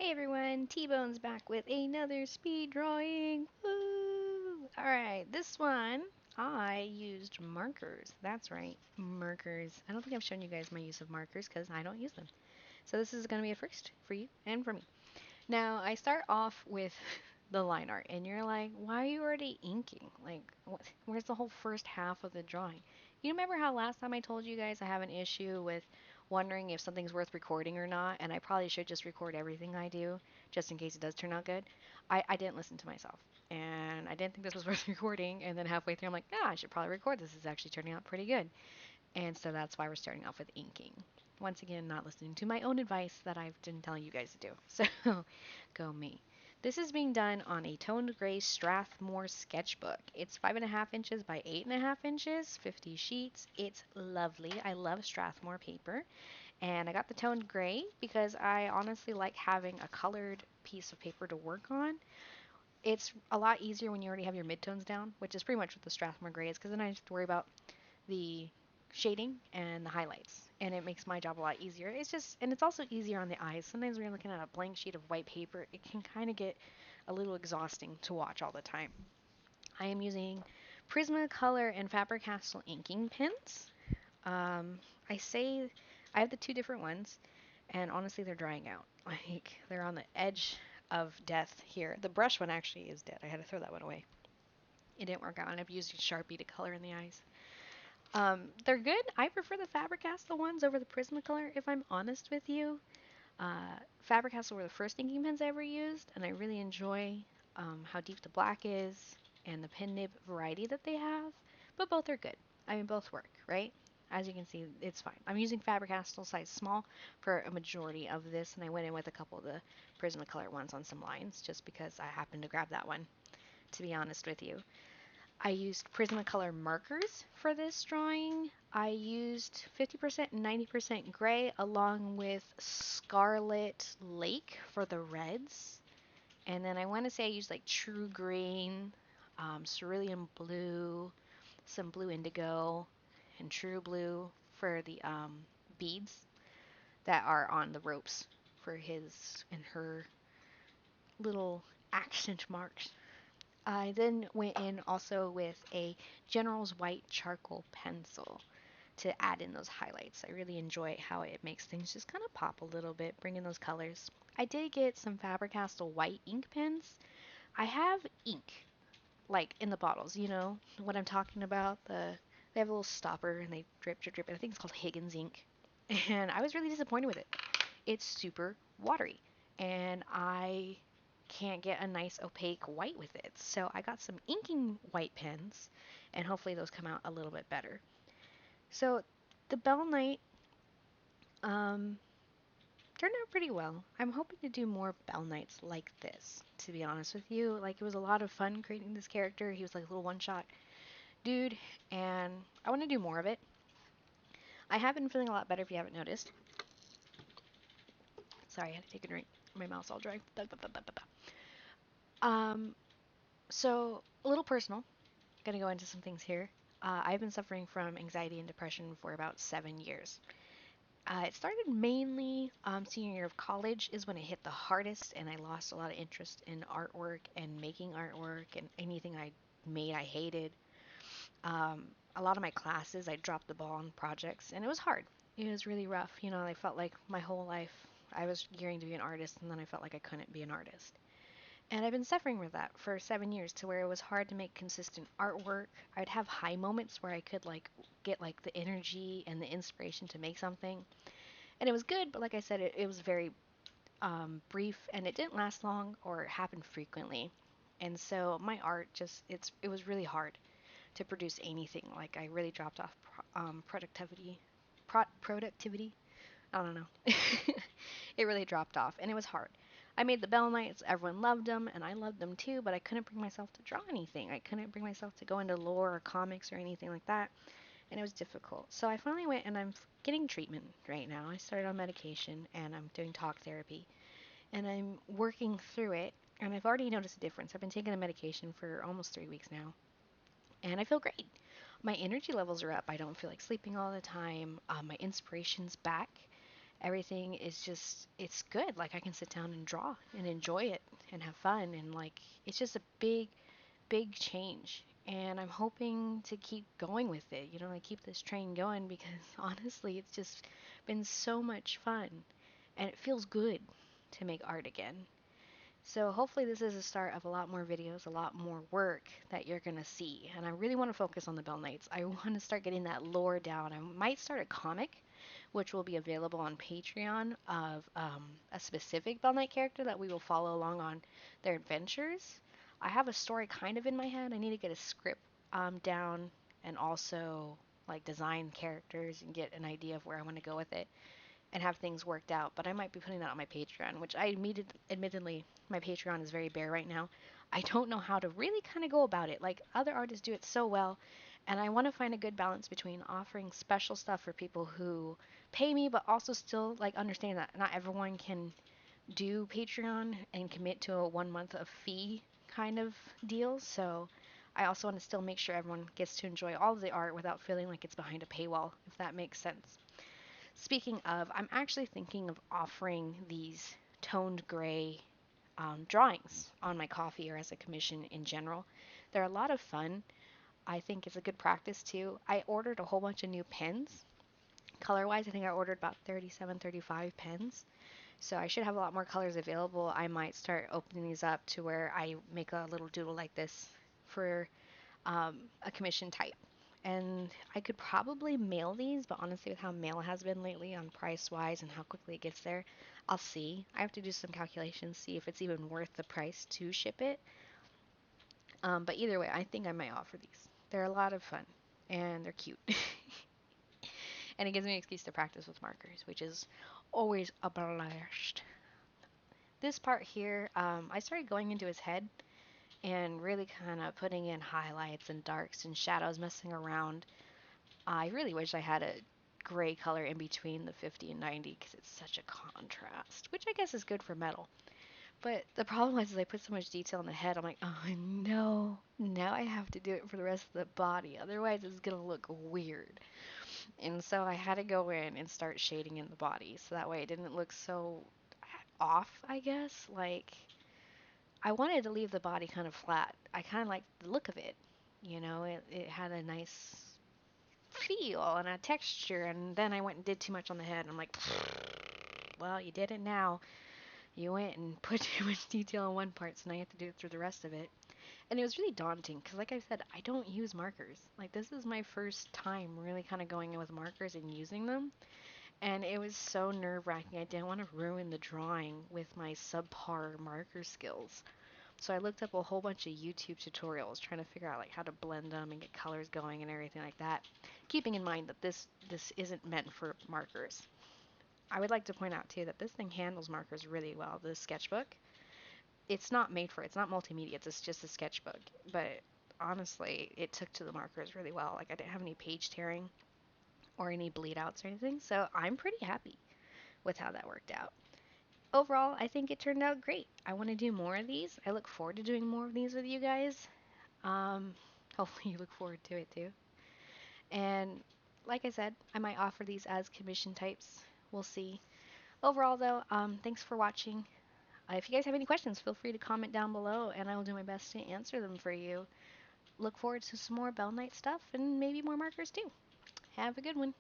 Hey everyone, TeaBones back with another speed drawing. Woo! Alright, this one I used markers. That's right, markers. I don't think I've shown you guys my use of markers because I don't use them. So this is going to be a first for you and for me. Now, I start off with the line art, and you're like, why are you already inking? Like, where's the whole first half of the drawing? You remember how last time I told you guys I have an issue with wondering if something's worth recording or not, and I probably should just record everything I do, just in case it does turn out good? I didn't listen to myself, and I didn't think this was worth recording, and then halfway through I'm like, yeah, I should probably record this. This is actually turning out pretty good. And so that's why we're starting off with inking. Once again, not listening to my own advice that I've been telling you guys to do. So, go me. This is being done on a toned gray Strathmore sketchbook. It's 5.5 inches by 8.5 inches, 50 sheets. It's lovely. I love Strathmore paper. And I got the toned gray because I honestly like having a colored piece of paper to work on. It's a lot easier when you already have your midtones down, which is pretty much what the Strathmore gray is, because then I just have to worry about the shading and the highlights, and it makes my job a lot easier. It's just, and it's also easier on the eyes. Sometimes when you're looking at a blank sheet of white paper, it can kind of get a little exhausting to watch all the time. I am using Prismacolor and Faber-Castell inking pens. I say I have the two different ones, and honestly, they're drying out. Like, they're on the edge of death here. The brush one actually is dead. I had to throw that one away. It didn't work out, and I've used Sharpie to color in the eyes. They're good. I prefer the Faber-Castell ones over the Prismacolor, if I'm honest with you. Faber-Castell were the first inking pens I ever used, and I really enjoy how deep the black is and the pen nib variety that they have. But both are good. I mean, both work, right? As you can see, it's fine. I'm using Faber-Castell size small for a majority of this, and I went in with a couple of the Prismacolor ones on some lines just because I happened to grab that one, to be honest with you. I used Prismacolor markers for this drawing. I used 50% and 90% gray along with Scarlet Lake for the reds. And then I want to say I used like true green, cerulean blue, some blue indigo, and true blue for the beads that are on the ropes for his and her little accent marks. I then went in also with a General's White charcoal pencil to add in those highlights. I really enjoy how it makes things just kind of pop a little bit, bring in those colors. I did get some Faber-Castell white ink pens. I have ink, like in the bottles, you know what I'm talking about? They have a little stopper and they drip, drip, drip. I think it's called Higgins ink. And I was really disappointed with it. It's super watery, and I can't get a nice opaque white with it. So I got some inking white pens, and hopefully those come out a little bit better. So the Bell Knight um, turned out pretty well. I'm hoping to do more Bell Knights like this, to be honest with you. Like, it was a lot of fun creating this character. He was like a little one-shot dude, and I want to do more of it. I have been feeling a lot better if you haven't noticed. Sorry, I had to take a drink. My mouth's all dry. Um, so a little personal. Gonna go into some things here. I've been suffering from anxiety and depression for about 7 years. It started mainly senior year of college is when it hit the hardest, and I lost a lot of interest in artwork and making artwork, and anything I made I hated. A lot of my classes I dropped the ball on projects, and it was hard. It was really rough. You know, I felt like my whole life I was gearing to be an artist, and then I felt like I couldn't be an artist. And I've been suffering with that for 7 years, to where it was hard to make consistent artwork. I'd have high moments where I could like get like the energy and the inspiration to make something. And it was good, but like I said, it was very brief, and it didn't last long or happen frequently. And so my art just it was really hard to produce anything. Like, I really dropped off productivity. I don't know. It really dropped off, and it was hard. I made the Bell Knights, everyone loved them, and I loved them too, but I couldn't bring myself to draw anything. I couldn't bring myself to go into lore or comics or anything like that, and it was difficult. So I finally went, and I'm getting treatment right now. I started on medication, and I'm doing talk therapy, and I'm working through it, and I've already noticed a difference. I've been taking the medication for almost 3 weeks now, and I feel great. My energy levels are up. I don't feel like sleeping all the time. My inspiration's back. everything is just, it's good. Like I can sit down and draw and enjoy it and have fun. And like, it's just a big change. And I'm hoping to keep going with it, you know, like keep this train going because honestly, it's just been so much fun and it feels good to make art again. So hopefully this is the start of a lot more videos, a lot more work that you're going to see. And I really want to focus on the Bell Knights. I want to start getting that lore down. I might start a comic, which will be available on Patreon of a specific Bell Knight character that we will follow along on their adventures. I have a story kind of in my head. I need to get a script down and also like design characters and get an idea of where I want to go with it and have things worked out. But I might be putting that on my Patreon, which admittedly, my Patreon is very bare right now. I don't know how to really kind of go about it. Like other artists do it so well, and I want to find a good balance between offering special stuff for people who pay me, but also still like understand that not everyone can do Patreon and commit to a 1 month of fee kind of deal. So I also want to still make sure everyone gets to enjoy all of the art without feeling like it's behind a paywall, if that makes sense. Speaking of, I'm actually thinking of offering these toned gray drawings on my coffee or as a commission in general. They're a lot of fun. I think it's a good practice too. I ordered a whole bunch of new pens. Color wise, I think I ordered about 37, 35 pens. So I should have a lot more colors available. I might start opening these up to where I make a little doodle like this for a commission type. And I could probably mail these, but honestly, with how mail has been lately on price wise and how quickly it gets there, I'll see. I have to do some calculations, see if it's even worth the price to ship it. But either way, I think I might offer these. They're a lot of fun and they're cute. And it gives me an excuse to practice with markers, which is always a blast. This part here, I started going into his head and really kind of putting in highlights and darks and shadows, messing around. I really wish I had a gray color in between the 50 and 90 because it's such a contrast, which I guess is good for metal. But the problem is I put so much detail in the head, I'm like, oh no, now I have to do it for the rest of the body. Otherwise, it's going to look weird. And so I had to go in and start shading in the body so that way it didn't look so off, I guess. Like, I wanted to leave the body kind of flat. I kind of liked the look of it. You know, it had a nice feel and a texture, and then I went and did too much on the head. I'm like, well, you did it now. You went and put too much detail on one part, so now you have to do it through the rest of it. And it was really daunting because, like I said, I don't use markers. Like, this is my first time really kind of going in with markers and using them. And it was so nerve-wracking. I didn't want to ruin the drawing with my subpar marker skills. So I looked up a whole bunch of YouTube tutorials trying to figure out like how to blend them and get colors going and everything like that. Keeping in mind that this isn't meant for markers. I would like to point out too that this thing handles markers really well. The sketchbook, it's not made for it. It's not multimedia. It's just a sketchbook. But honestly, it took to the markers really well. Like I didn't have any page tearing or any bleed outs or anything. So I'm pretty happy with how that worked out. Overall, I think it turned out great. I want to do more of these. I look forward to doing more of these with you guys. Um, Hopefully you look forward to it too. And like I said, I might offer these as commission types. We'll see. Overall, though, thanks for watching. If you guys have any questions, feel free to comment down below, and I will do my best to answer them for you. Look forward to some more Bell Knight stuff and maybe more markers too. Have a good one.